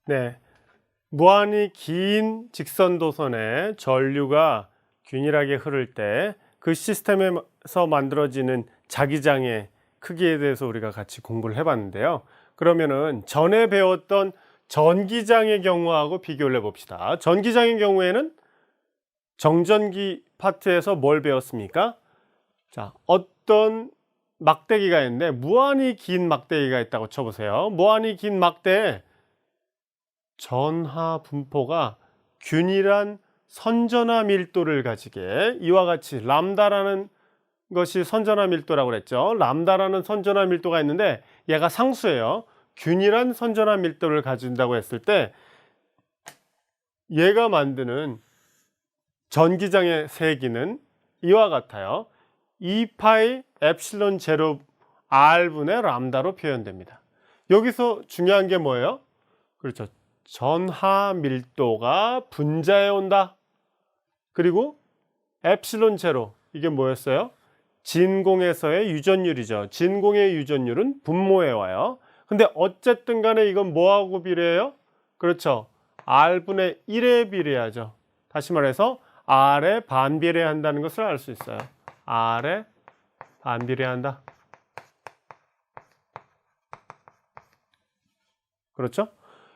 네, 무한히 긴 직선도선에 전류가 균일하게 흐를 때 그 시스템에서 만들어지는 자기장의 크기에 대해서 우리가 같이 공부를 해봤는데요. 그러면은 전에 배웠던 전기장의 경우하고 비교를 해봅시다. 전기장의 경우에는 정전기 파트에서 뭘 배웠습니까? 자, 어떤 막대기가 있는데 무한히 긴 막대기가 있다고 쳐보세요. 무한히 긴 막대에 전하 분포가 균일한 선전하 밀도를 가지게, 이와 같이 람다라는 것이 선전하 밀도라고 그랬죠. 람다라는 선전하 밀도가 있는데 얘가 상수예요. 균일한 선전하 밀도를 가진다고 했을 때 얘가 만드는 전기장의 세기는 이와 같아요. 2파이 엡실론 제로 R분의 람다로 표현됩니다. 여기서 중요한 게 뭐예요? 그렇죠. 전하 밀도가 분자해 온다. 그리고 엡실론 제로, 이게 뭐였어요? 진공에서의 유전율이죠. 진공의 유전율은 분모에 와요. 근데 어쨌든 간에 이건 뭐하고 비례해요? 그렇죠. R분의 1에 비례하죠. 다시 말해서 R에 반비례한다는 것을 알 수 있어요. R에 반비례한다. 그렇죠?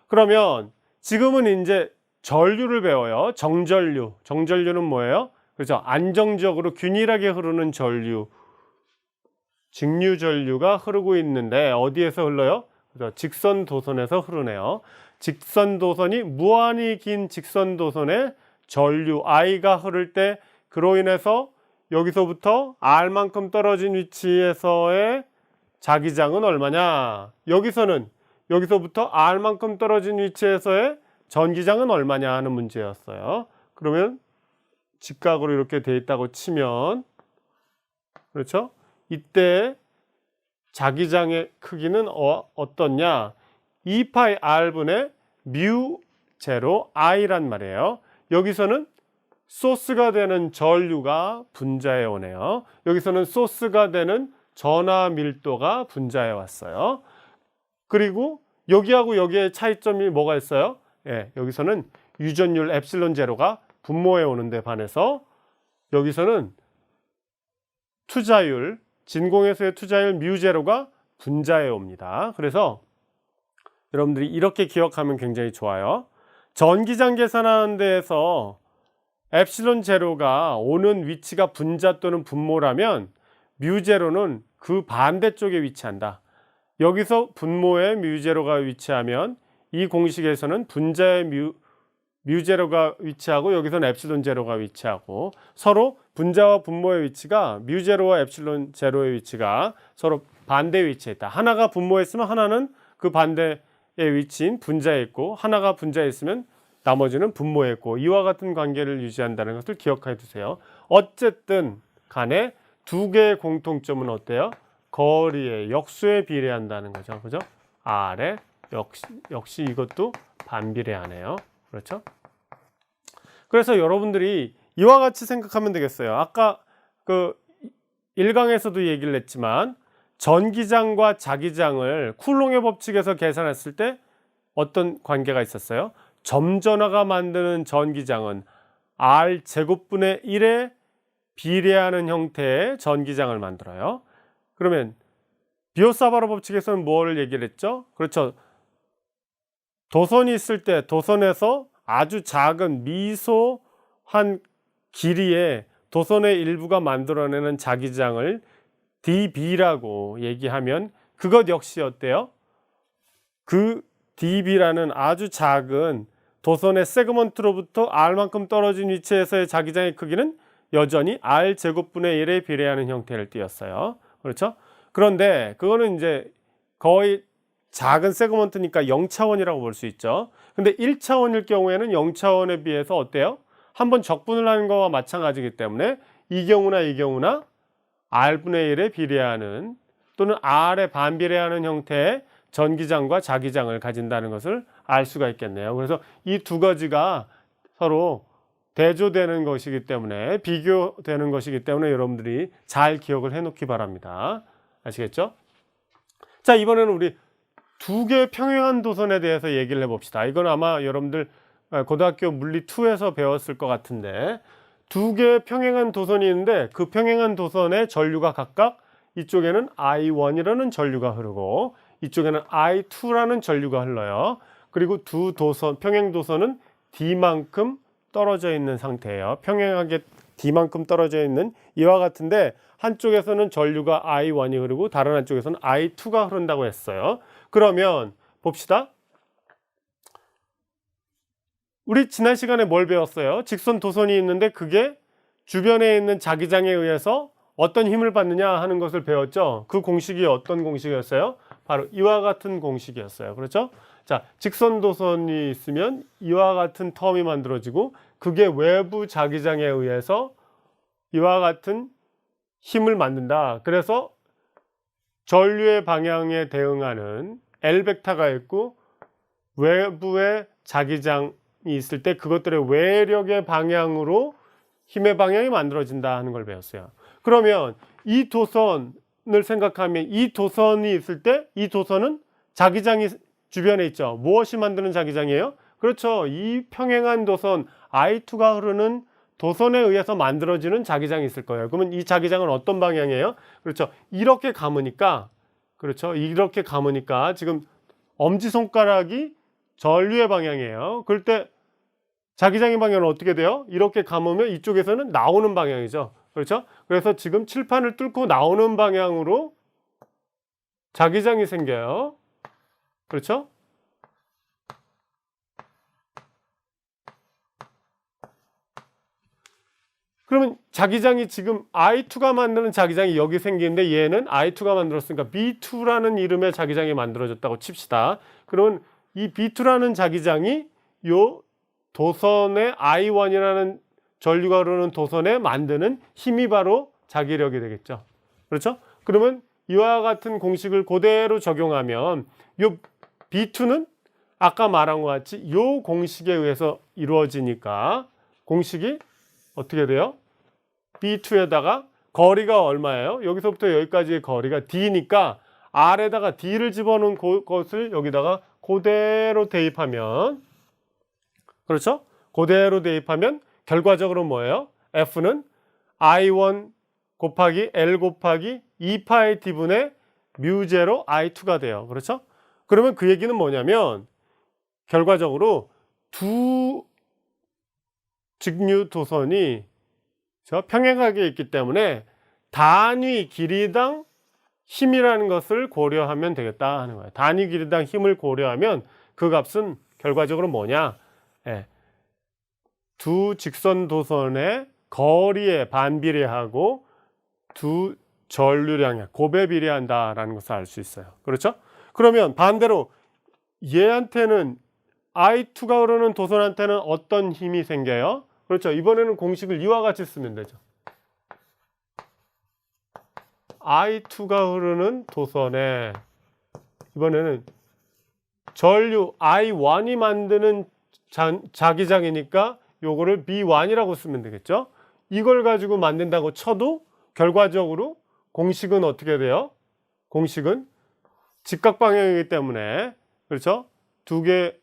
그러면 지금은 이제 전류를 배워요. 정전류. 정전류는 뭐예요? 그렇죠. 안정적으로 균일하게 흐르는 전류. 직류 전류가 흐르고 있는데 어디에서 흘러요? 그렇죠. 직선 도선에서 흐르네요. 직선 도선이 무한히 긴 직선 도선에 전류 I가 흐를 때 그로 인해서 여기서부터 R만큼 떨어진 위치에서의 자기장은 얼마냐? 여기서부터 R만큼 떨어진 위치에서의 전기장은 얼마냐 하는 문제였어요. 그러면 직각으로 이렇게 돼 있다고 치면, 그렇죠? 이때 자기장의 크기는 어떻냐? 2파이 R분의 뮤 제로 I란 말이에요. 여기서는 소스가 되는 전류가 분자해 오네요. 여기서는 소스가 되는 전하 밀도가 분자해 왔어요. 그리고 여기하고 여기의 차이점이 뭐가 있어요? 예, 여기서는 유전율 엡실론 제로가 분모해 오는데 반해서 여기서는 투자율, 진공에서의 투자율 뮤 제로가 분자해 옵니다. 그래서 여러분들이 이렇게 기억하면 굉장히 좋아요. 전기장 계산하는 데에서 엡실론 제로가 오는 위치가 분자 또는 분모라면 뮤 제로는 그 반대쪽에 위치한다. 여기서 분모에 뮤 제로가 위치하면 이 공식에서는 분자의 뮤 제로가 위치하고 여기서는 엡실론 제로가 위치하고, 서로 분자와 분모의 위치가 뮤 제로와 엡실론 제로의 위치가 서로 반대 위치에 있다. 하나가 분모에 있으면 하나는 그 반대의 위치인 분자에 있고, 하나가 분자에 있으면 나머지는 분모에 있고, 이와 같은 관계를 유지한다는 것을 기억해 두세요. 어쨌든 간에 두 개의 공통점은 어때요? 거리의 역수에 비례한다는 거죠. 그죠? R에 역시 이것도 반비례하네요. 그렇죠? 그래서 여러분들이 이와 같이 생각하면 되겠어요. 아까 그 1강에서도 얘기를 했지만 전기장과 자기장을 쿨롱의 법칙에서 계산했을 때 어떤 관계가 있었어요? 점전화가 만드는 전기장은 R 제곱분의 1에 비례하는 형태의 전기장을 만들어요. 그러면 비오사바로 법칙에서는 뭘 얘기를 했죠? 그렇죠. 도선이 있을 때 도선에서 아주 작은 미소한 길이의 도선의 일부가 만들어내는 자기장을 dB라고 얘기하면 그것 역시 어때요? 그 dB라는 아주 작은 도선의 세그먼트로부터 R만큼 떨어진 위치에서의 자기장의 크기는 여전히 R 제곱분의 1에 비례하는 형태를 띄었어요. 그렇죠? 그런데 그거는 이제 거의 작은 세그먼트니까 0차원이라고 볼 수 있죠. 근데 1차원일 경우에는 0차원에 비해서 어때요? 한번 적분을 하는 거와 마찬가지이기 때문에 이 경우나 R분의 1에 비례하는 또는 R에 반비례하는 형태의 전기장과 자기장을 가진다는 것을 알 수가 있겠네요. 그래서 이 두 가지가 서로 대조되는 것이기 때문에, 비교되는 것이기 때문에 여러분들이 잘 기억을 해 놓기 바랍니다. 아시겠죠? 자, 이번에는 우리 두 개의 평행한 도선에 대해서 얘기를 해봅시다. 이건 아마 여러분들 고등학교 물리 2에서 배웠을 것 같은데, 두 개의 평행한 도선이 있는데 그 평행한 도선의 전류가 각각 이쪽에는 I1이라는 전류가 흐르고 이쪽에는 I2라는 전류가 흘러요. 그리고 두 도선, 평행 도선은 D만큼 떨어져 있는 상태예요. 평행하게 D만큼 떨어져 있는 이와 같은데, 한쪽에서는 전류가 I1이 흐르고 다른 한쪽에서는 I2가 흐른다고 했어요. 그러면 봅시다. 우리 지난 시간에 뭘 배웠어요? 직선 도선이 있는데 그게 주변에 있는 자기장에 의해서 어떤 힘을 받느냐 하는 것을 배웠죠. 그 공식이 어떤 공식이었어요? 바로 이와 같은 공식이었어요. 그렇죠? 자, 직선 도선이 있으면 이와 같은 텀이 만들어지고 그게 외부 자기장에 의해서 이와 같은 힘을 만든다. 그래서 전류의 방향에 대응하는 L벡터가 있고 외부의 자기장이 있을 때 그것들의 외력의 방향으로 힘의 방향이 만들어진다 하는 걸 배웠어요. 그러면 이 도선을 생각하면 이 도선이 있을 때 이 도선은 자기장이 주변에 있죠. 무엇이 만드는 자기장이에요? 그렇죠. 이 평행한 도선 I2가 흐르는 도선에 의해서 만들어지는 자기장이 있을 거예요. 그러면 이 자기장은 어떤 방향이에요? 그렇죠. 이렇게 감으니까, 그렇죠. 이렇게 감으니까 지금 엄지손가락이 전류의 방향이에요. 그럴 때 자기장의 방향은 어떻게 돼요? 이렇게 감으면 이쪽에서는 나오는 방향이죠. 그렇죠? 그래서 지금 칠판을 뚫고 나오는 방향으로 자기장이 생겨요. 그렇죠? 그러면 자기장이 지금 I2가 만드는 자기장이 여기 생기는데 얘는 I2가 만들었으니까 B2라는 이름의 자기장이 만들어졌다고 칩시다. 그러면 이 B2라는 자기장이 요 도선의 I1이라는 전류가 흐르는 도선에 만드는 힘이 바로 자기력이 되겠죠. 그렇죠? 그러면 이와 같은 공식을 그대로 적용하면 요 B2는 아까 말한 것 같이 이 공식에 의해서 이루어지니까 공식이 어떻게 돼요? B2에다가 거리가 얼마예요? 여기서부터 여기까지의 거리가 D니까 R에다가 D를 집어넣은 것을 여기다가 그대로 대입하면, 그렇죠? 그대로 대입하면 결과적으로 뭐예요? F는 I1 곱하기 L 곱하기 2파이 D분의 뮤0 I2가 돼요. 그렇죠? 그러면 그 얘기는 뭐냐면 결과적으로 두 직류 도선이 평행하게 있기 때문에 단위 길이당 힘이라는 것을 고려하면 되겠다 하는 거예요. 단위 길이당 힘을 고려하면 그 값은 결과적으로 뭐냐? 두 직선 도선의 거리에 반비례하고 두 전류량에 곱에 비례한다라는 것을 알 수 있어요. 그렇죠? 그러면 반대로 얘한테는 I2가 흐르는 도선한테는 어떤 힘이 생겨요? 그렇죠. 이번에는 공식을 이와 같이 쓰면 되죠. I2가 흐르는 도선에 이번에는 전류 I1이 만드는 자기장이니까 요거를 B1이라고 쓰면 되겠죠. 이걸 가지고 만든다고 쳐도 결과적으로 공식은 어떻게 돼요? 공식은 직각방향이기 때문에, 그렇죠? 두 개의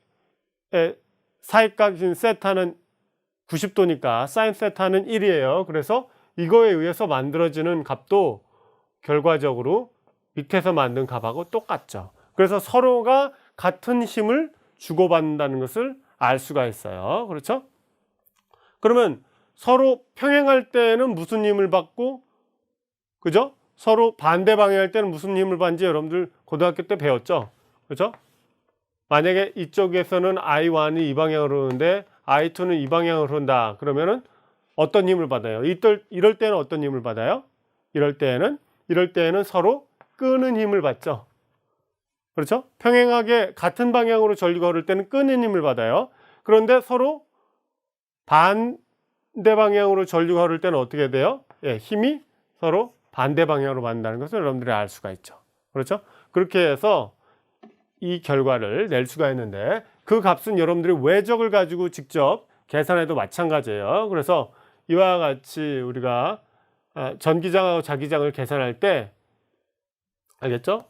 사이값인 세타는 90도니까 사인 세타는 1이에요. 그래서 이거에 의해서 만들어지는 값도 결과적으로 밑에서 만든 값하고 똑같죠. 그래서 서로가 같은 힘을 주고받는다는 것을 알 수가 있어요. 그렇죠? 그러면 서로 평행할 때는 무슨 힘을 받고, 그죠? 서로 반대 방향할 때는 무슨 힘을 받는지 여러분들 고등학교 때 배웠죠? 그렇죠? 만약에 이쪽에서는 I1이 이 방향으로 흐르는데 I2는 이 방향으로 흐른다. 그러면은 어떤 힘을 받아요? 이럴 때는 어떤 힘을 받아요? 이럴 때에는 서로 끄는 힘을 받죠. 그렇죠? 평행하게 같은 방향으로 전류가 흐를 때는 끄는 힘을 받아요. 그런데 서로 반대 방향으로 전류가 흐를 때는 어떻게 돼요? 힘이 서로 반대 방향으로 받는다는 것을 여러분들이 알 수가 있죠. 그렇죠? 그렇게 해서 이 결과를 낼 수가 있는데 그 값은 여러분들이 외적을 가지고 직접 계산해도 마찬가지예요. 그래서 이와 같이 우리가 전기장하고 자기장을 계산할 때, 알겠죠?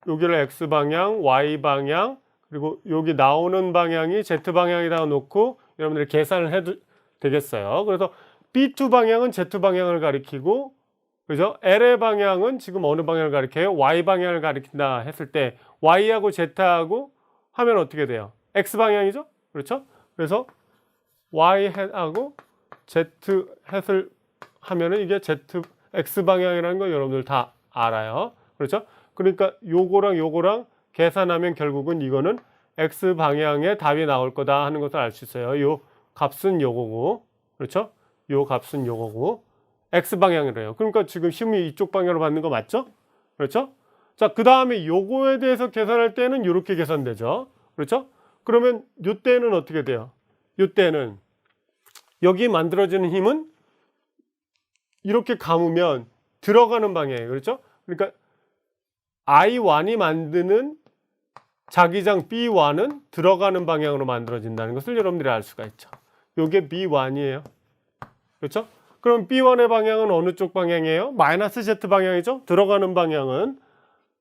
여기를 X방향, Y방향, 그리고 여기 나오는 방향이 Z방향에다가 놓고 여러분들이 계산을 해도 되겠어요. 그래서 B2 방향은 Z 방향을 가리키고, 그죠? L의 방향은 지금 어느 방향을 가리켜요? Y 방향을 가리킨다 했을 때 Y하고 Z하고 하면 어떻게 돼요? X 방향이죠? 그렇죠? 그래서 Y 햇하고 Z 햇을 하면은 이게 X 방향이라는 거 여러분들 다 알아요. 그렇죠? 그러니까 요거랑 계산하면 결국은 이거는 X 방향의 답이 나올 거다 하는 것을 알 수 있어요. 요 값은 요거고, 그렇죠? 요 값은 요거고, X 방향이래요. 그러니까 지금 힘이 이쪽 방향으로 받는 거 맞죠? 그렇죠? 자, 그 다음에 요거에 대해서 계산할 때는 이렇게 계산되죠. 그렇죠? 그러면 요 때는 어떻게 돼요? 요 때는 여기 만들어지는 힘은 이렇게 감으면 들어가는 방향이에요. 그렇죠? 그러니까 I1이 만드는 자기장 B1은 들어가는 방향으로 만들어진다는 것을 여러분들이 알 수가 있죠. 요게 B1이에요. 그렇죠? 그럼 B1의 방향은 어느 쪽 방향이에요? 마이너스 Z 방향이죠? 들어가는 방향은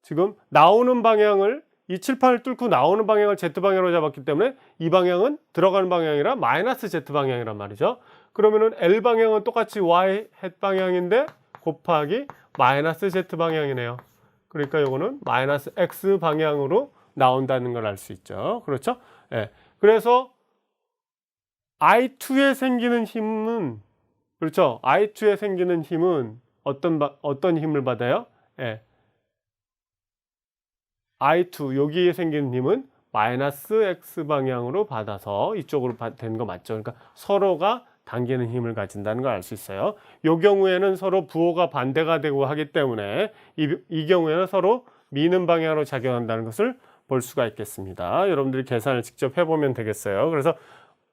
지금 나오는 방향을 이 칠판을 뚫고 나오는 방향을 Z 방향으로 잡았기 때문에 이 방향은 들어가는 방향이라 마이너스 Z 방향이란 말이죠. 그러면은 L 방향은 똑같이 Y 햇 방향인데 곱하기 마이너스 Z 방향이네요. 그러니까 요거는 마이너스 X 방향으로 나온다는 걸 알 수 있죠. 그렇죠? 예. 그래서 I2에 생기는 힘은, 그렇죠? I2에 생기는 힘은 어떤 힘을 받아요? 예. I2 여기에 생기는 힘은 마이너스 X 방향으로 받아서 이쪽으로 된 거 맞죠? 그러니까 서로가 당기는 힘을 가진다는 걸 알 수 있어요. 이 경우에는 서로 부호가 반대가 되고 하기 때문에 이 경우에는 서로 미는 방향으로 작용한다는 것을 볼 수가 있겠습니다. 여러분들이 계산을 직접 해보면 되겠어요. 그래서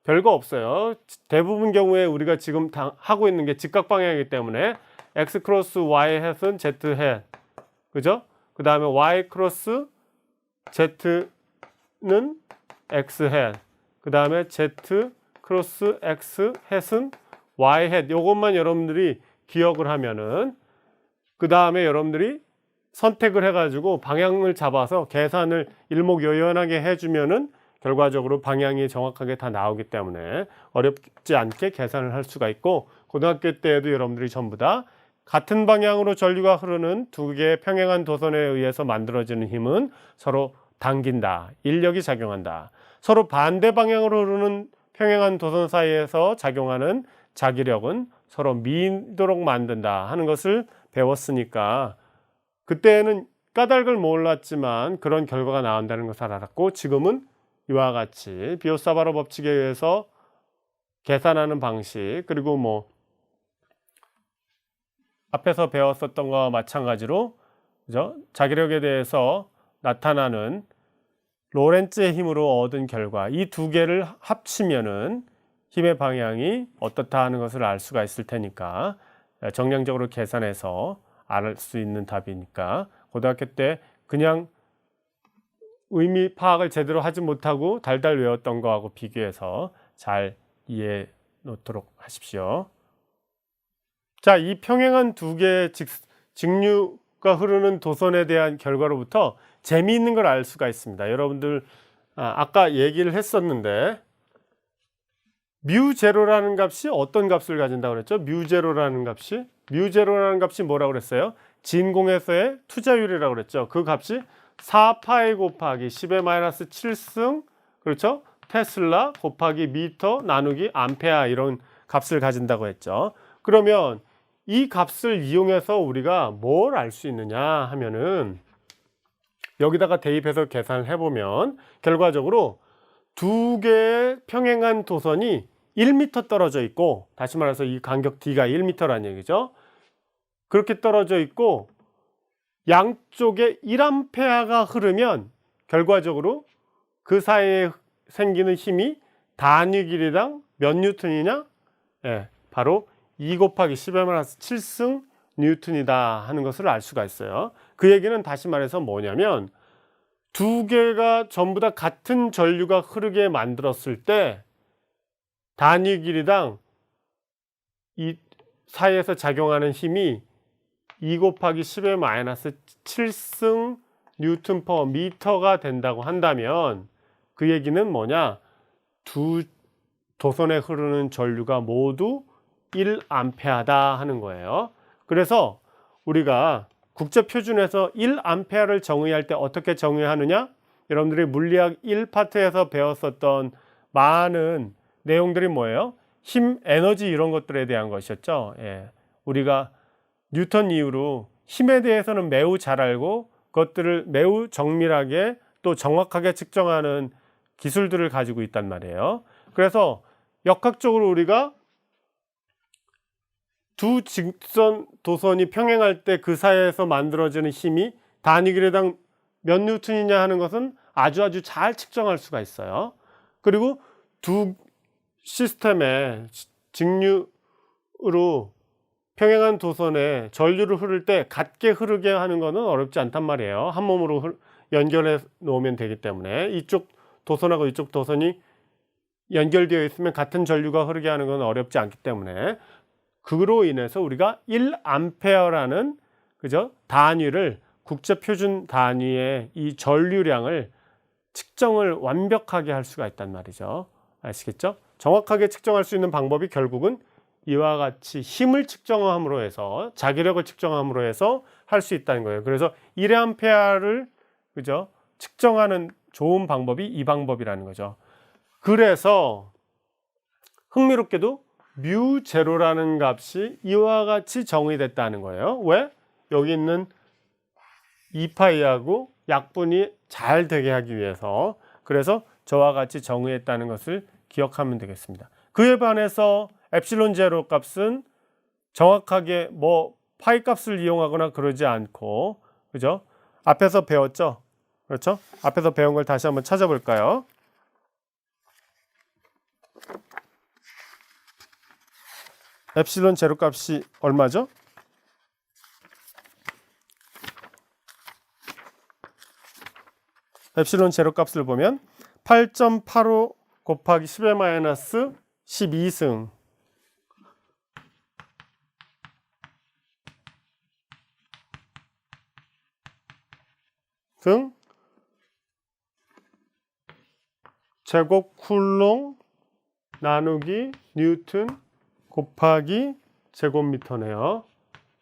별거 없어요. 대부분 경우에 우리가 지금 하고 있는 게 직각 방향이기 때문에 X 크로스 Y 햇은 Z 햇, 그죠? 그 다음에 Y 크로스 Z는 X 햇, 그 다음에 Z 크로스 X 햇은 Y 햇. 요것만 여러분들이 기억을 하면은 그 다음에 여러분들이 선택을 해가지고 방향을 잡아서 계산을 일목요연하게 해주면은 결과적으로 방향이 정확하게 다 나오기 때문에 어렵지 않게 계산을 할 수가 있고, 고등학교 때에도 여러분들이 전부 다 같은 방향으로 전류가 흐르는 두 개의 평행한 도선에 의해서 만들어지는 힘은 서로 당긴다, 인력이 작용한다. 서로 반대 방향으로 흐르는 평행한 도선 사이에서 작용하는 자기력은 서로 미도록 만든다 하는 것을 배웠으니까 그때는 까닭을 몰랐지만 그런 결과가 나온다는 것을 알았고, 지금은 이와 같이 비오사바로 법칙에 의해서 계산하는 방식, 그리고 뭐 앞에서 배웠었던 것과 마찬가지로, 그죠? 자기력에 대해서 나타나는 로렌츠의 힘으로 얻은 결과, 이 두 개를 합치면은 힘의 방향이 어떻다 하는 것을 알 수가 있을 테니까 정량적으로 계산해서 알 수 있는 답이니까 고등학교 때 그냥 의미 파악을 제대로 하지 못하고 달달 외웠던 거하고 비교해서 잘 이해해 놓도록 하십시오. 자, 이 평행한 두 개의 직류가 흐르는 도선에 대한 결과로부터 재미있는 걸 알 수가 있습니다. 여러분들 아까 얘기를 했었는데 뮤제로라는 값이 어떤 값을 가진다고 그랬죠? 뮤제로라는 값이 뭐라고 그랬어요? 진공에서의 투자율이라고 그랬죠. 그 값이 4파이 곱하기 10의 마이너스 7승, 그렇죠? 테슬라 곱하기 미터 나누기 암페아, 이런 값을 가진다고 했죠. 그러면 이 값을 이용해서 우리가 뭘 알 수 있느냐 하면은 여기다가 대입해서 계산을 해보면 결과적으로 두 개의 평행한 도선이 1m 떨어져 있고, 다시 말해서 이 간격 D가 1m라는 얘기죠. 그렇게 떨어져 있고 양쪽에 1A가 흐르면 결과적으로 그 사이에 생기는 힘이 단위 길이당 몇 뉴턴이냐? 예, 바로 2 곱하기 10의 마이너스 7승 뉴턴이다 하는 것을 알 수가 있어요. 그 얘기는 다시 말해서 뭐냐면 두 개가 전부 다 같은 전류가 흐르게 만들었을 때 단위 길이당 이 사이에서 작용하는 힘이 2 곱하기 10의 마이너스 7승 뉴턴 퍼 미터가 된다고 한다면 그 얘기는 뭐냐? 두 도선에 흐르는 전류가 모두 1암페어다 하는 거예요. 그래서 우리가 국제표준에서 1암페어를 정의할 때 어떻게 정의하느냐? 여러분들이 물리학 1파트에서 배웠었던 많은 내용들이 뭐예요? 힘, 에너지 이런 것들에 대한 것이었죠. 예. 우리가 뉴턴 이후로 힘에 대해서는 매우 잘 알고 그것들을 매우 정밀하게 또 정확하게 측정하는 기술들을 가지고 있단 말이에요. 그래서 역학적으로 우리가 두 직선 도선이 평행할 때 그 사이에서 만들어지는 힘이 단위기례당 몇 뉴턴이냐 하는 것은 아주 잘 측정할 수가 있어요. 그리고 두 시스템의 직류로 평행한 도선에 전류를 흐를 때 같게 흐르게 하는 것은 어렵지 않단 말이에요. 한 몸으로 연결해 놓으면 되기 때문에 이쪽 도선하고 이쪽 도선이 연결되어 있으면 같은 전류가 흐르게 하는 건 어렵지 않기 때문에 그로 인해서 우리가 1암페어라는 그죠? 단위를 국제표준 단위의 이 전류량을 측정을 완벽하게 할 수가 있단 말이죠. 아시겠죠? 정확하게 측정할 수 있는 방법이 결국은 이와 같이 힘을 측정함으로 해서 자기력을 측정함으로 해서 할 수 있다는 거예요. 그래서 1암페어를 그죠? 측정하는 좋은 방법이 이 방법이라는 거죠. 그래서 흥미롭게도 뮤 제로라는 값이 이와 같이 정의됐다는 거예요. 왜? 여기 있는 2파이하고 약분이 잘 되게 하기 위해서. 그래서 저와 같이 정의했다는 것을 기억하면 되겠습니다. 그에 반해서 엡실론 제로 값은 정확하게 뭐 파이 값을 이용하거나 그러지 않고 그죠? 앞에서 배웠죠? 그렇죠? 앞에서 배운 걸 다시 한번 찾아볼까요? 엡실론 제로 값이 얼마죠? 엡실론 제로 값을 보면 8.85 곱하기 10의 마이너스 12승 등 제곱 쿨롱 나누기 뉴턴 곱하기 제곱미터네요.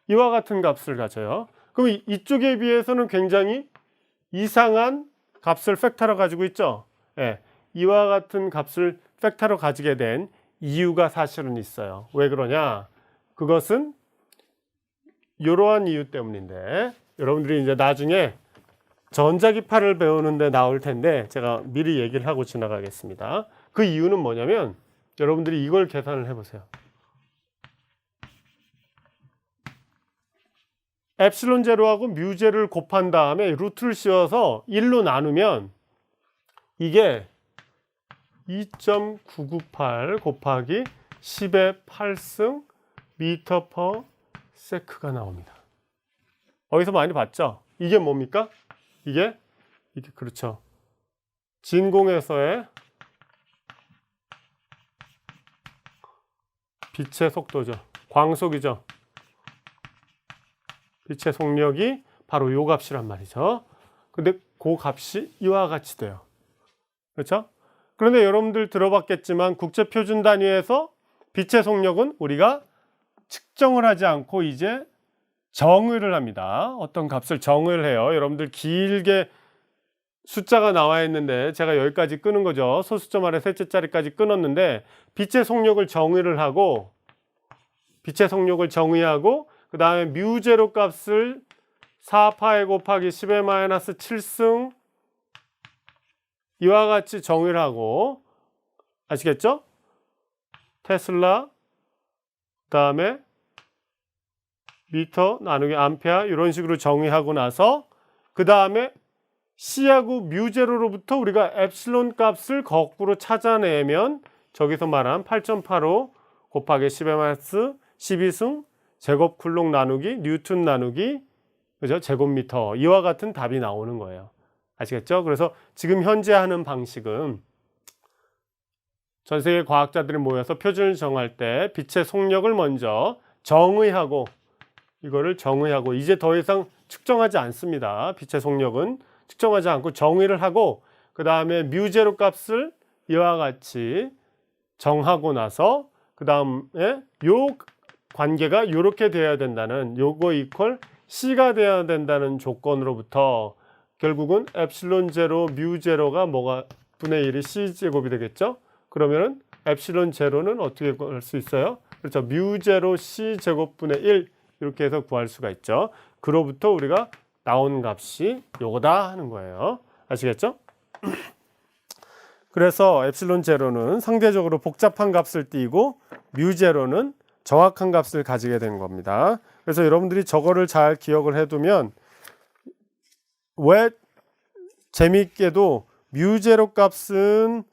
이와 같은 값을 가져요. 그럼 이쪽에 비해서는 굉장히 이상한 값을 팩터로 가지고 있죠. 예, 이와 같은 값을 팩터로 가지게 된 이유가 사실은 있어요. 왜 그러냐? 그것은 이러한 이유 때문인데 여러분들이 이제 나중에 전자기파를 배우는데 나올 텐데 제가 미리 얘기를 하고 지나가겠습니다. 그 이유는 뭐냐면 여러분들이 이걸 계산을 해보세요. 엡실론 제로하고 뮤 제로를 곱한 다음에 루트를 씌워서 1로 나누면 이게 2.998 곱하기 10의 8승 미터 퍼 세크가 나옵니다. 어디서 많이 봤죠? 이게 뭡니까? 이게 그렇죠. 진공에서의 빛의 속도죠. 광속이죠. 빛의 속력이 바로 요 값이란 말이죠. 근데 그 값이 이와 같이 돼요. 그렇죠? 그런데 여러분들 들어봤겠지만 국제표준 단위에서 빛의 속력은 우리가 측정을 하지 않고 이제 정의를 합니다. 어떤 값을 정의를 해요. 여러분들 길게 숫자가 나와 있는데 제가 여기까지 끄는 거죠. 소수점 아래 셋째 자리까지 끊었는데 빛의 속력을 정의를 하고 그 다음에 뮤 제로 값을 4파이 곱하기 10의 마이너스 7승 이와 같이 정의를 하고 아시겠죠? 테슬라 그 다음에 미터 나누기 암페어 이런 식으로 정의하고 나서 그 다음에 C하고 뮤 제로로부터 우리가 엡실론 값을 거꾸로 찾아내면 저기서 말한 8.85 곱하기 10의 마이너스 12승 제곱 쿨롱 나누기 뉴턴 나누기 그죠? 제곱미터 이와 같은 답이 나오는 거예요. 아시겠죠? 그래서 지금 현재 하는 방식은 전 세계 과학자들이 모여서 표준을 정할 때 빛의 속력을 먼저 정의하고 이거를 정의하고 이제 더 이상 측정하지 않습니다. 빛의 속력은 측정하지 않고 정의를 하고 그 다음에 뮤제로 값을 이와 같이 정하고 나서 그 다음에 요 관계가 이렇게 돼야 된다는, 요거 이퀄 C가 돼야 된다는 조건으로부터 결국은 엡실론 제로 뮤 제로가 뭐가 분의 1이 C 제곱이 되겠죠. 그러면은 엡실론 제로는 어떻게 구할 수 있어요? 그렇죠. 뮤 제로 C 제곱 분의 1 이렇게 해서 구할 수가 있죠. 그로부터 우리가 나온 값이 요거다 하는 거예요. 아시겠죠? 그래서 엡실론 제로는 상대적으로 복잡한 값을 띠고 뮤 제로는 정확한 값을 가지게 된 겁니다. 그래서 여러분들이 저거를 잘 기억을 해두면 왜 재미있게도 뮤 제로 값은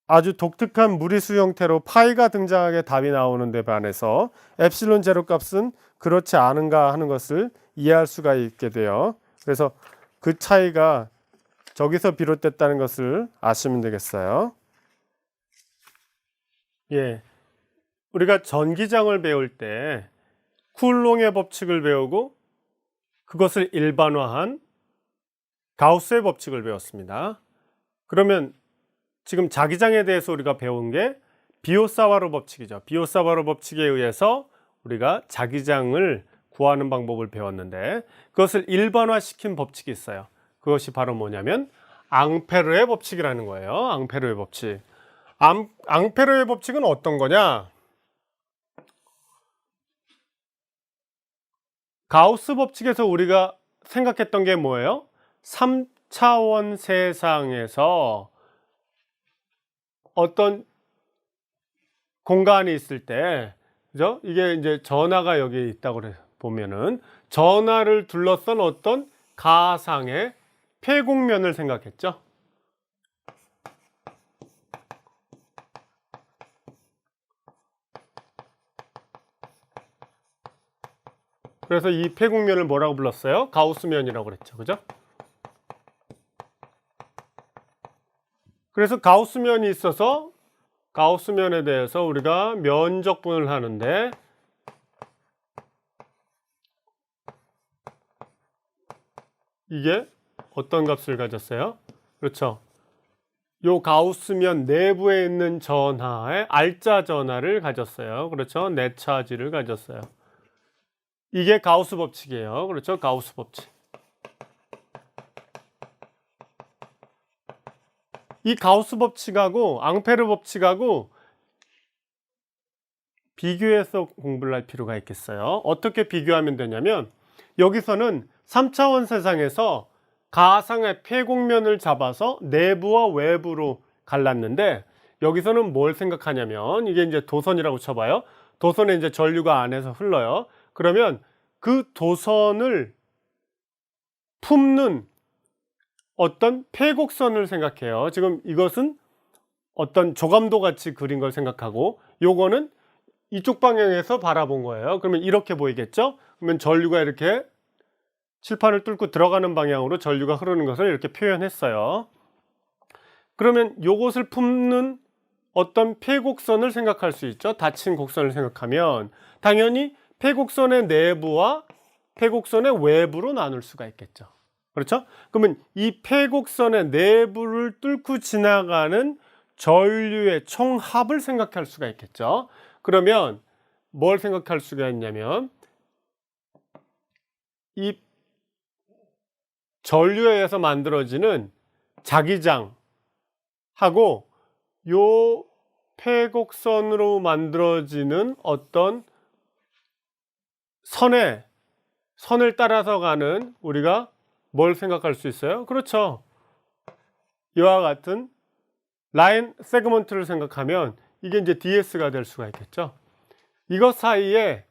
아주 독특한 무리수 형태로 파이가 등장하게 답이 나오는데 반해서 엡실론 제로 값은 그렇지 않은가 하는 것을 이해할 수가 있게 돼요. 그래서 그 차이가 저기서 비롯됐다는 것을 아시면 되겠어요. 예, 우리가 전기장을 배울 때 쿨롱의 법칙을 배우고 그것을 일반화한 가우스의 법칙을 배웠습니다. 그러면 지금 자기장에 대해서 우리가 배운 게 비오사와로 법칙이죠. 비오사와로 법칙에 의해서 우리가 자기장을 구하는 방법을 배웠는데 그것을 일반화시킨 법칙이 있어요. 그것이 바로 뭐냐면 앙페르의 법칙이라는 거예요. 앙페르의 법칙. 앙페르의 법칙은 어떤 거냐? 가우스 법칙에서 우리가 생각했던 게 뭐예요? 3차원 세상에서 어떤 공간이 있을 때, 그죠? 이게 이제 전하가 여기 있다고 보면은 전하를 둘러싼 어떤 가상의 폐곡면을 생각했죠. 그래서 이 폐곡면을 뭐라고 불렀어요? 가우스면이라고 그랬죠. 그죠? 그래서 가우스면이 있어서 가우스면에 대해서 우리가 면적분을 하는데 이게 어떤 값을 가졌어요? 그렇죠. 요 가우스면 내부에 있는 전하의 알짜 전하를 가졌어요. 그렇죠. 네차지를 가졌어요. 이게 가우스 법칙이에요. 그렇죠. 가우스 법칙. 이 가우스 법칙하고 앙페르 법칙하고 비교해서 공부를 할 필요가 있겠어요. 어떻게 비교하면 되냐면 여기서는 3차원 세상에서 가상의 폐곡면을 잡아서 내부와 외부로 갈랐는데 여기서는 뭘 생각하냐면 이게 이제 도선이라고 쳐봐요. 도선에 이제 전류가 안에서 흘러요. 그러면 그 도선을 품는 어떤 폐곡선을 생각해요. 지금 이것은 어떤 조감도 같이 그린 걸 생각하고 요거는 이쪽 방향에서 바라본 거예요. 그러면 이렇게 보이겠죠? 그러면 전류가 이렇게 칠판을 뚫고 들어가는 방향으로 전류가 흐르는 것을 이렇게 표현했어요. 그러면 요것을 품는 어떤 폐곡선을 생각할 수 있죠. 닫힌 곡선을 생각하면 당연히 폐곡선의 내부와 폐곡선의 외부로 나눌 수가 있겠죠. 그렇죠? 그러면 이 폐곡선의 내부를 뚫고 지나가는 전류의 총합을 생각할 수가 있겠죠. 그러면 뭘 생각할 수가 있냐면 이 전류에 의해서 만들어지는 자기장하고 요 폐곡선으로 만들어지는 어떤 선을 따라서 가는 우리가 뭘 생각할 수 있어요? 그렇죠. 이와 같은 라인 세그먼트를 생각하면 이게 이제 DS가 될 수가 있겠죠. 이것 사이에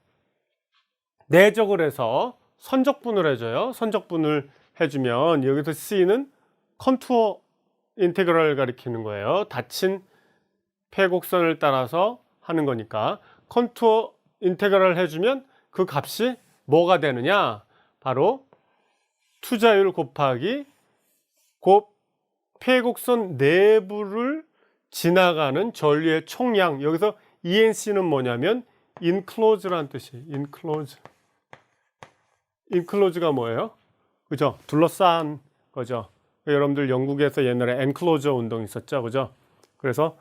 내적을 해서 선적분을 해줘요. 선적분을 해주면 여기서 C는 컨투어 인테그럴을 가리키는 거예요. 닫힌 폐곡선을 따라서 하는 거니까 컨투어 인테그럴을 해주면 그 값이 뭐가 되느냐? 바로 투자율 곱하기 곱 폐곡선 내부를 지나가는 전류의 총량. 여기서 ENC는 뭐냐면 enclose라는 뜻이에요. enclose가 뭐예요? 그죠? 둘러싼 거죠. 여러분들 영국에서 옛날에 엔클로저 운동 있었죠, 그죠? 그래서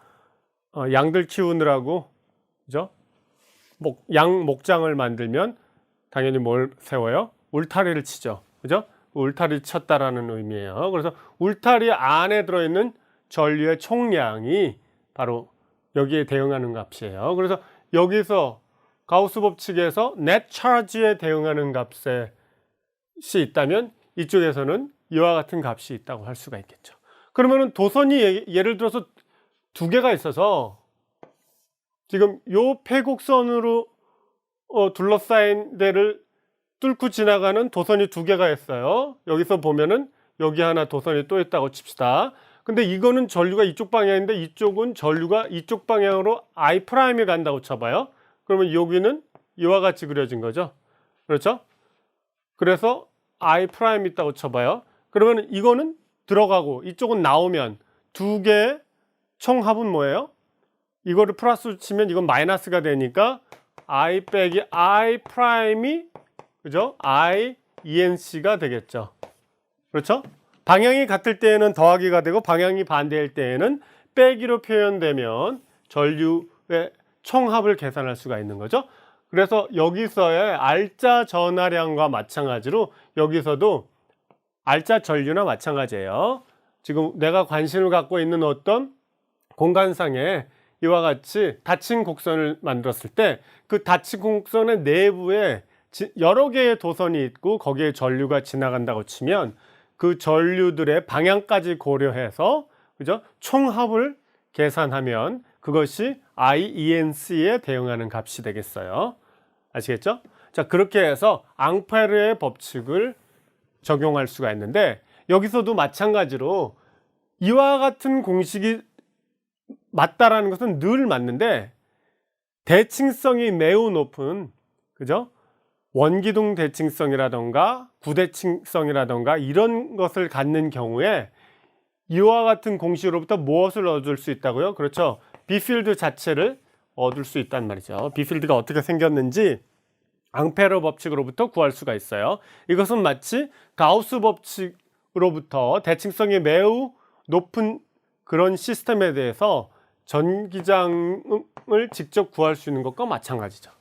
양들 키우느라고, 그죠? 양 목장을 만들면 당연히 뭘 세워요? 울타리를 치죠, 그죠? 울타리 쳤다라는 의미예요. 그래서 울타리 안에 들어있는 전류의 총량이 바로 여기에 대응하는 값이에요. 그래서 여기서 가우스 법칙에서 net charge에 대응하는 값이 있다면 이쪽에서는 이와 같은 값이 있다고 할 수가 있겠죠. 그러면은 도선이 예를 들어서 두 개가 있어서 지금 요 폐곡선으로 둘러싸인 데를 뚫고 지나가는 도선이 두 개가 있어요. 여기서 보면은 여기 하나 도선이 또 있다고 칩시다. 근데 이거는 전류가 이쪽 방향인데 이쪽은 전류가 이쪽 방향으로 I'에 간다고 쳐봐요. 그러면 여기는 이와 같이 그려진 거죠. 그렇죠? 그래서 I' 있다고 쳐봐요. 그러면 이거는 들어가고 이쪽은 나오면 두 개의 총합은 뭐예요? 이거를 플러스 치면 이건 마이너스가 되니까 I 빼기 I'이 그죠? I, ENC가 되겠죠. 그렇죠? 방향이 같을 때에는 더하기가 되고 방향이 반대일 때에는 빼기로 표현되면 전류의 총합을 계산할 수가 있는 거죠. 그래서 여기서의 알짜 전하량과 마찬가지로 여기서도 알짜 전류나 마찬가지예요. 지금 내가 관심을 갖고 있는 어떤 공간상에 이와 같이 닫힌 곡선을 만들었을 때 그 닫힌 곡선의 내부에 여러 개의 도선이 있고 거기에 전류가 지나간다고 치면 그 전류들의 방향까지 고려해서 그죠? 총합을 계산하면 그것이 IENC에 대응하는 값이 되겠어요. 아시겠죠? 자, 그렇게 해서 앙페르의 법칙을 적용할 수가 있는데 여기서도 마찬가지로 이와 같은 공식이 맞다라는 것은 늘 맞는데 대칭성이 매우 높은 그죠? 원기둥 대칭성이라던가 구대칭성이라던가 이런 것을 갖는 경우에 이와 같은 공식으로부터 무엇을 얻을 수 있다고요? 그렇죠. B필드 자체를 얻을 수 있단 말이죠. B필드가 어떻게 생겼는지 앙페르 법칙으로부터 구할 수가 있어요. 이것은 마치 가우스 법칙으로부터 대칭성이 매우 높은 그런 시스템에 대해서 전기장을 직접 구할 수 있는 것과 마찬가지죠.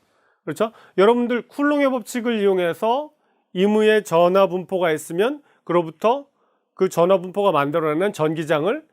그렇죠? 여러분들 쿨롱의 법칙을 이용해서 임의의 전하 분포가 있으면 그로부터 그 전하 분포가 만들어내는 전기장을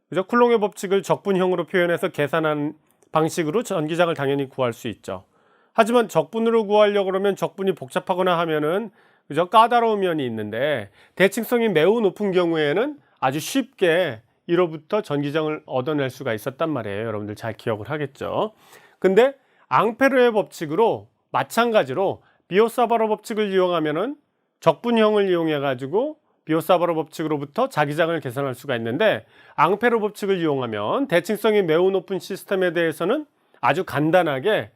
그죠? 쿨롱의 법칙을 적분형으로 표현해서 계산한 방식으로 전기장을 당연히 구할 수 있죠. 하지만 적분으로 구하려고 그러면 적분이 복잡하거나 하면은 그죠? 까다로운 면이 있는데 대칭성이 매우 높은 경우에는 아주 쉽게 이로부터 전기장을 얻어낼 수가 있었단 말이에요. 여러분들 잘 기억을 하겠죠. 근데 앙페르의 법칙으로 마찬가지로 비오사바로 법칙을 이용하면은 적분형을 이용해 가지고 비오사바로 법칙으로부터 자기장을 계산할 수가 있는데 앙페르 법칙을 이용하면 대칭성이 매우 높은 시스템에 대해서는 아주 간단하게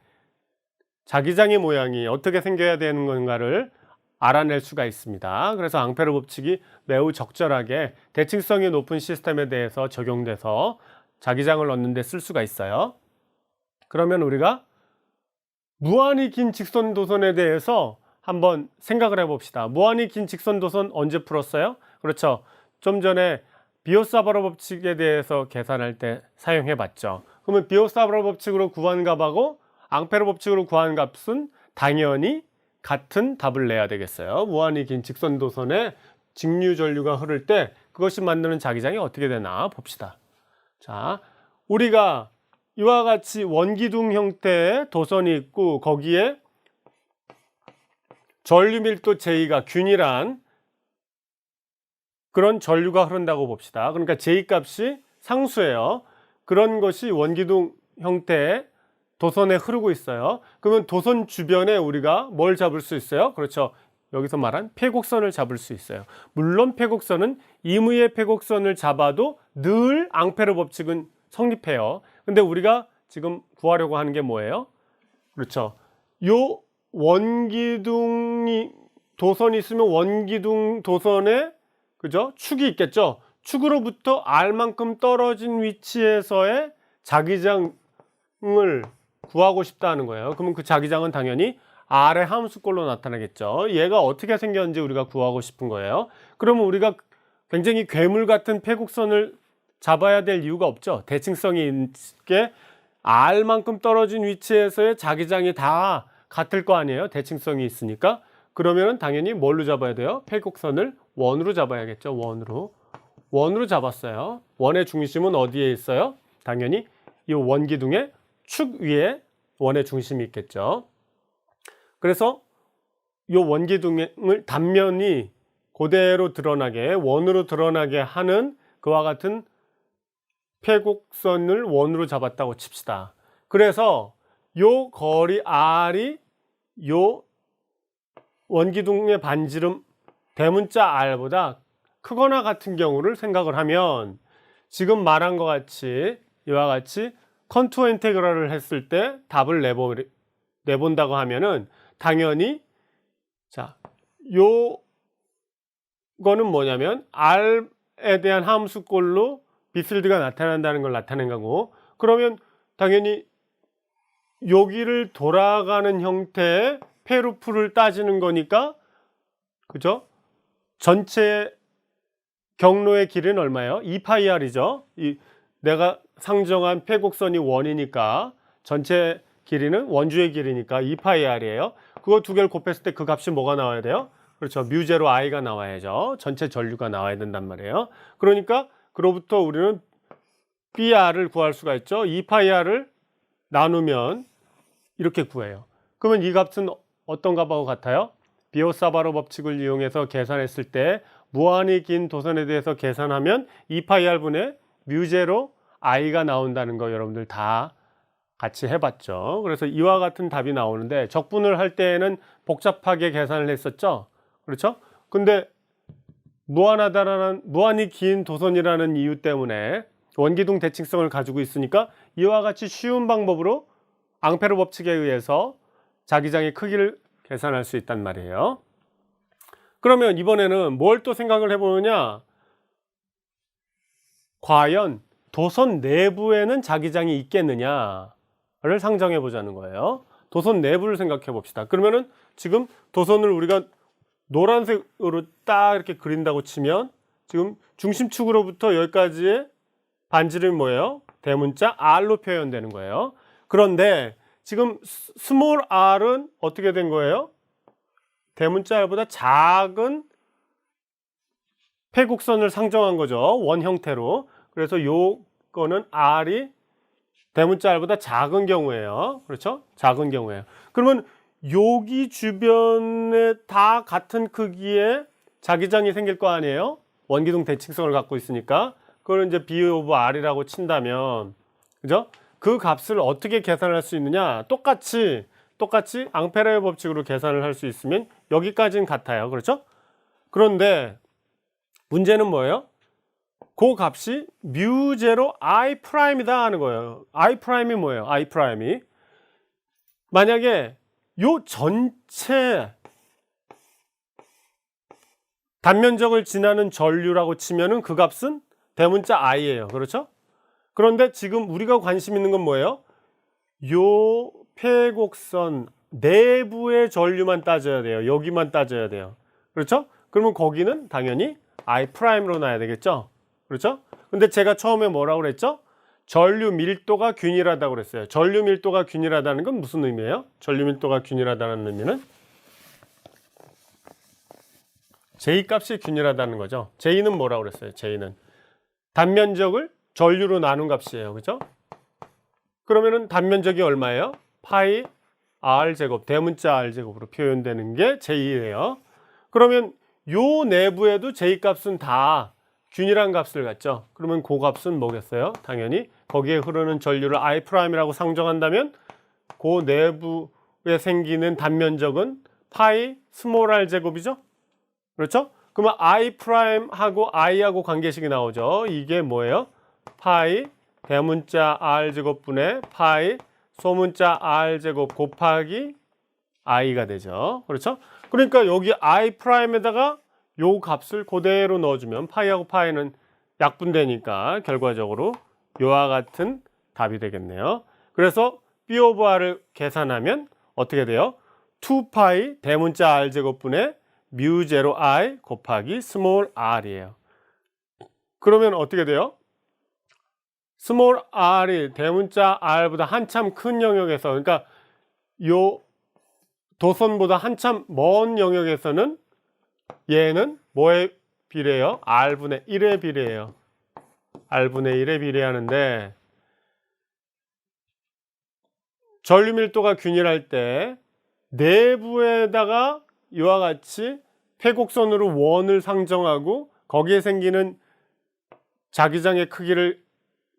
자기장의 모양이 어떻게 생겨야 되는 건가를 알아낼 수가 있습니다. 그래서 앙페르 법칙이 매우 적절하게 대칭성이 높은 시스템에 대해서 적용돼서 자기장을 얻는 데 쓸 수가 있어요. 그러면 우리가 무한히 긴 직선 도선에 대해서 한번 생각을 해봅시다. 무한히 긴 직선 도선 언제 풀었어요? 그렇죠. 좀 전에 비오사바로 법칙에 대해서 계산할 때 사용해 봤죠. 그러면 비오사바로 법칙으로 구한 값하고 앙페르 법칙으로 구한 값은 당연히 같은 답을 내야 되겠어요. 무한히 긴 직선 도선에 직류 전류가 흐를 때 그것이 만드는 자기장이 어떻게 되나 봅시다. 자, 우리가 이와 같이 원기둥 형태의 도선이 있고 거기에 전류 밀도 J가 균일한 그런 전류가 흐른다고 봅시다. 그러니까 J 값이 상수예요. 그런 것이 원기둥 형태의 도선에 흐르고 있어요. 그러면 도선 주변에 우리가 뭘 잡을 수 있어요? 그렇죠. 여기서 말한 폐곡선을 잡을 수 있어요. 물론 폐곡선은 임의의 폐곡선을 잡아도 늘 앙페르 법칙은 성립해요. 근데 우리가 지금 구하려고 하는 게 뭐예요? 그렇죠. 요 원기둥이 도선이 있으면 원기둥 도선에 그죠? 축이 있겠죠. 축으로부터 R만큼 떨어진 위치에서의 자기장을 구하고 싶다는 거예요. 그러면 그 자기장은 당연히 R의 함수꼴로 나타나겠죠. 얘가 어떻게 생겼는지 우리가 구하고 싶은 거예요. 그러면 우리가 굉장히 괴물 같은 패곡선을 잡아야 될 이유가 없죠. 대칭성이 있게 R만큼 떨어진 위치에서의 자기장이 다 같을 거 아니에요. 대칭성이 있으니까. 그러면 당연히 뭘로 잡아야 돼요? 패곡선을 원으로 잡아야겠죠. 원으로 잡았어요. 원의 중심은 어디에 있어요? 당연히 이 원기둥의 축 위에 원의 중심이 있겠죠. 그래서 이 원기둥을 단면이 그대로 드러나게, 원으로 드러나게 하는 그와 같은 패곡선을 원으로 잡았다고 칩시다. 그래서 요 거리 R이 요 원기둥의 반지름 대문자 R보다 크거나 같은 경우를 생각을 하면 지금 말한 것 같이 이와 같이 컨투어 인테그럴을 했을 때 답을 내본다고 하면은 당연히 자, 요거는 뭐냐면 R에 대한 함수꼴로 비필드가 나타난다는 걸 나타낸 거고, 그러면 당연히 여기를 돌아가는 형태의 패루프를 따지는 거니까, 그죠? 전체 경로의 길이는 얼마예요? 2파이r이죠. 내가 상정한 패곡선이 원이니까 전체 길이는 원주의 길이니까 2파이r이에요. 그거 두 개를 곱했을 때 그 값이 뭐가 나와야 돼요? 그렇죠. 뮤제로 i가 나와야죠. 전체 전류가 나와야 된단 말이에요. 그러니까 그로부터 우리는 BR을 구할 수가 있죠. 2파이r을 나누면 이렇게 구해요. 그러면 이 값은 어떤 값하고 같아요? 비오사바로 법칙을 이용해서 계산했을 때 무한히 긴 도선에 대해서 계산하면 2파이r분의 뮤제로 i가 나온다는 거 여러분들 다 같이 해봤죠. 그래서 이와 같은 답이 나오는데 적분을 할 때에는 복잡하게 계산을 했었죠. 그렇죠? 근데 무한히 긴 도선이라는 이유 때문에 원기둥 대칭성을 가지고 있으니까 이와 같이 쉬운 방법으로 앙페르 법칙에 의해서 자기장의 크기를 계산할 수 있단 말이에요. 그러면 이번에는 뭘 또 생각을 해보느냐, 과연 도선 내부에는 자기장이 있겠느냐를 상정해 보자는 거예요. 도선 내부를 생각해 봅시다. 그러면은 지금 도선을 우리가 노란색으로 딱 이렇게 그린다고 치면 지금 중심축으로부터 여기까지의 반지름이 뭐예요? 대문자 R로 표현되는 거예요. 그런데 지금 스몰 r은 어떻게 된 거예요? 대문자 R보다 작은 패곡선을 상정한 거죠. 원 형태로. 그래서 요거는 R이 대문자 R보다 작은 경우예요. 그렇죠? 작은 경우예요. 그러면 여기 주변에 다 같은 크기의 자기장이 생길 거 아니에요? 원기둥 대칭성을 갖고 있으니까. 그걸 이제 B 오브 R이라고 친다면, 그죠? 그 값을 어떻게 계산할 수 있느냐? 똑같이 앙페르의 법칙으로 계산을 할 수 있으면 여기까지는 같아요. 그렇죠? 그런데 문제는 뭐예요? 그 값이 뮤제로 I 프라임이다 하는 거예요. I 프라임이 뭐예요? I 프라임이 만약에 요 전체 단면적을 지나는 전류라고 치면은 그 값은 대문자 I예요. 그렇죠? 그런데 지금 우리가 관심 있는 건 뭐예요? 요 패곡선 내부의 전류만 따져야 돼요. 여기만 따져야 돼요. 그렇죠? 그러면 거기는 당연히 I 프라임으로 놔야 되겠죠? 그렇죠? 근데 제가 처음에 뭐라고 그랬죠? 전류 밀도가 균일하다고 그랬어요. 전류 밀도가 균일하다는 건 무슨 의미예요? 전류 밀도가 균일하다는 의미는 J 값이 균일하다는 거죠. J는 뭐라고 그랬어요? J는 단면적을 전류로 나눈 값이에요. 그죠? 그러면은 단면적이 얼마예요? 파이 R 제곱, 대문자 R 제곱으로 표현되는 게 J예요. 그러면 요 내부에도 J 값은 다 균일한 값을 갖죠. 그러면 그 값은 뭐겠어요? 당연히 거기에 흐르는 전류를 I'이라고 상정한다면 그 내부에 생기는 단면적은 파이 스몰 R 제곱이죠. 그렇죠? 그러면 I'하고 I하고 관계식이 나오죠. 이게 뭐예요? 파이 대문자 R 제곱분의 파이 소문자 R 제곱 곱하기 I가 되죠. 그렇죠? 그러니까 여기 I'에다가 요 값을 그대로 넣어주면 파이하고 파이는 약분되니까 결과적으로 요와 같은 답이 되겠네요. 그래서 B 오브 R을 계산하면 어떻게 돼요? 2파이 대문자 R 제곱분의 뮤 제로 I 곱하기 스몰 r이에요. 그러면 어떻게 돼요? 스몰 r이 대문자 r보다 한참 큰 영역에서, 그러니까 요 도선보다 한참 먼 영역에서는 얘는 뭐에 비례해요? r분의 1에 비례해요. r분의 1에 비례하는데, 전류 밀도가 균일할 때 내부에다가 이와 같이 폐곡선으로 원을 상정하고 거기에 생기는 자기장의 크기를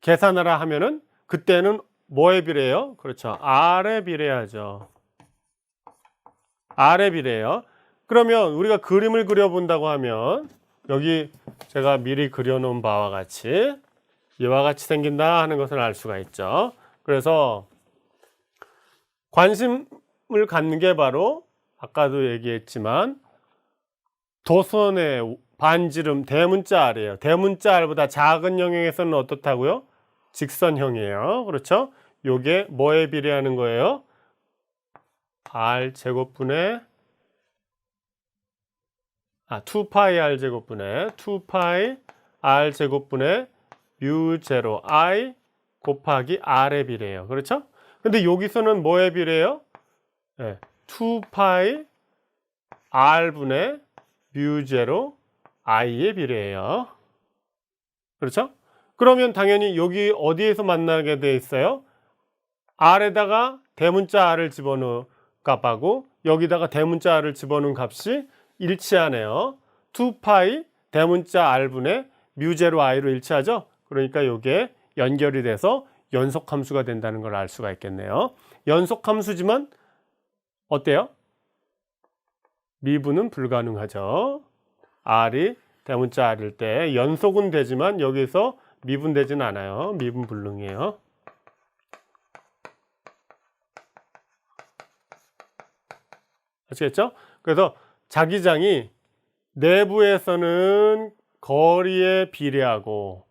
계산하라 하면은 그때는 뭐에 비례해요? 그렇죠. R에 비례하죠. R에 비례해요. 그러면 우리가 그림을 그려본다고 하면 여기 제가 미리 그려놓은 바와 같이 이와 같이 생긴다 하는 것을 알 수가 있죠. 그래서 관심을 갖는 게 바로 아까도 얘기했지만 도선의 반지름 대문자 R이에요. 대문자 R보다 작은 영역에서는 어떻다고요? 직선형이에요. 그렇죠? 요게 뭐에 비례하는 거예요? R 제곱분의 2파이 R 제곱분의 2파이 R 제곱분의 뮤 제로 I 곱하기 R에 비례해요. 그렇죠? 근데 여기서는 뭐에 비례해요? 네, 2파이 R분의 뮤 제로 I에 비례해요. 그렇죠? 그러면 당연히 여기 어디에서 만나게 돼 있어요? R에다가 대문자 R을 집어넣은 값하고 여기다가 대문자 R을 집어넣은 값이 일치하네요. 2파이 대문자 R분의 뮤제로 I로 일치하죠? 그러니까 이게 연결이 돼서 연속함수가 된다는 걸 알 수가 있겠네요. 연속함수지만 어때요? 미분은 불가능하죠. R이 대문자 R일 때 연속은 되지만 여기서 미분되지는 않아요. 미분 불능이에요. 아시겠죠? 그래서 자기장이 내부에서는 거리에 비례하고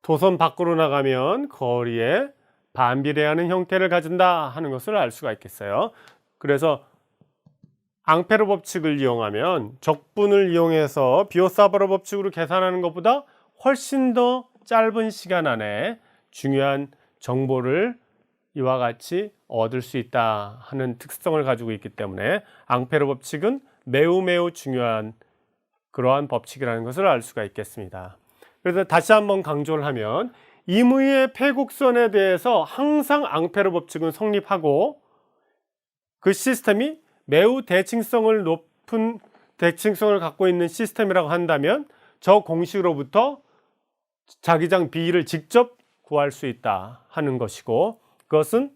도선 밖으로 나가면 거리에 반비례하는 형태를 가진다 하는 것을 알 수가 있겠어요. 그래서 앙페르 법칙을 이용하면 적분을 이용해서 비오사바로 법칙으로 계산하는 것보다 훨씬 더 짧은 시간 안에 중요한 정보를 이와 같이 얻을 수 있다 하는 특성을 가지고 있기 때문에 앙페르 법칙은 매우 중요한 그러한 법칙이라는 것을 알 수가 있겠습니다. 그래서 다시 한번 강조를 하면 임의의 폐곡선에 대해서 항상 앙페르 법칙은 성립하고 그 시스템이 매우 대칭성을 높은 대칭성을 갖고 있는 시스템이라고 한다면 저 공식으로부터 자기장 B를 직접 구할 수 있다 하는 것이고, 그것은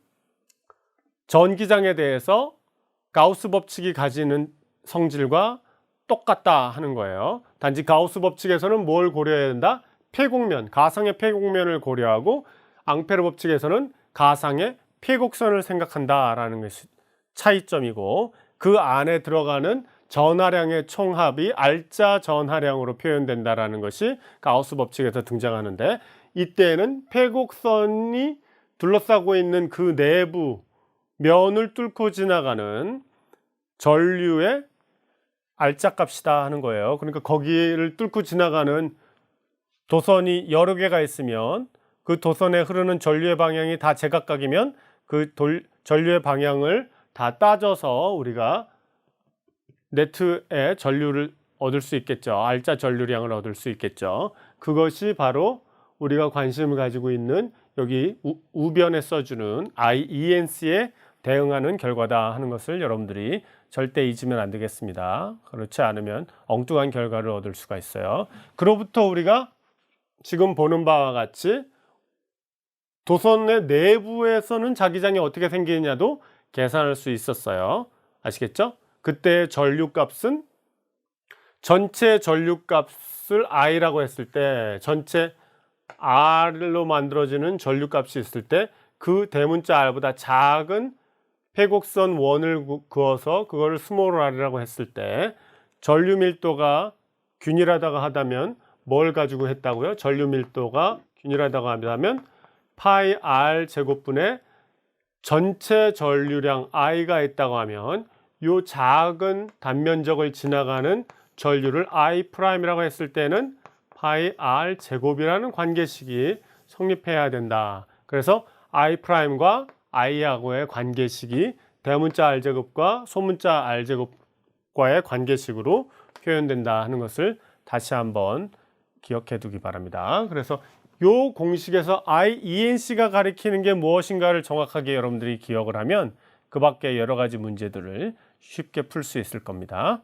전기장에 대해서 가우스 법칙이 가지는 성질과 똑같다 하는 거예요. 단지 가우스 법칙에서는 뭘 고려해야 된다? 폐곡면, 가상의 폐곡면을 고려하고 앙페르 법칙에서는 가상의 폐곡선을 생각한다라는 것이 차이점이고, 그 안에 들어가는 전하량의 총합이 알짜 전하량으로 표현된다라는 것이 가우스 법칙에서 등장하는데, 이때는 폐곡선이 둘러싸고 있는 그 내부 면을 뚫고 지나가는 전류의 알짜 값이다 하는 거예요. 그러니까 거기를 뚫고 지나가는 도선이 여러 개가 있으면 그 도선에 흐르는 전류의 방향이 다 제각각이면 그 전류의 방향을 다 따져서 우리가 네트의 전류를 얻을 수 있겠죠. 알짜 전류량을 얻을 수 있겠죠. 그것이 바로 우리가 관심을 가지고 있는 여기 우변에 써주는 IENC에 대응하는 결과다 하는 것을 여러분들이 절대 잊으면 안 되겠습니다. 그렇지 않으면 엉뚱한 결과를 얻을 수가 있어요. 그로부터 우리가 지금 보는 바와 같이 도선의 내부에서는 자기장이 어떻게 생기느냐도 계산할 수 있었어요. 아시겠죠? 그때 전류값은 전체 전류값을 I라고 했을 때, 전체 R로 만들어지는 전류값이 있을 때 그 대문자 R보다 작은 폐곡선 원을 그어서 그걸 스몰 r이라고 했을 때 전류 밀도가 균일하다고 하다면 뭘 가지고 했다고요? 전류 밀도가 균일하다고 하면 파이 R 제곱분의 전체 전류량 I가 있다고 하면 이 작은 단면적을 지나가는 전류를 I'이라고 했을 때는 파이 R 제곱이라는 관계식이 성립해야 된다. 그래서 I'과 I하고의 관계식이 대문자 R제곱과 소문자 R제곱과의 관계식으로 표현된다 하는 것을 다시 한번 기억해 두기 바랍니다. 그래서 요 공식에서 IENC가 가리키는 게 무엇인가를 정확하게 여러분들이 기억을 하면 그 밖에 여러 가지 문제들을 쉽게 풀 수 있을 겁니다.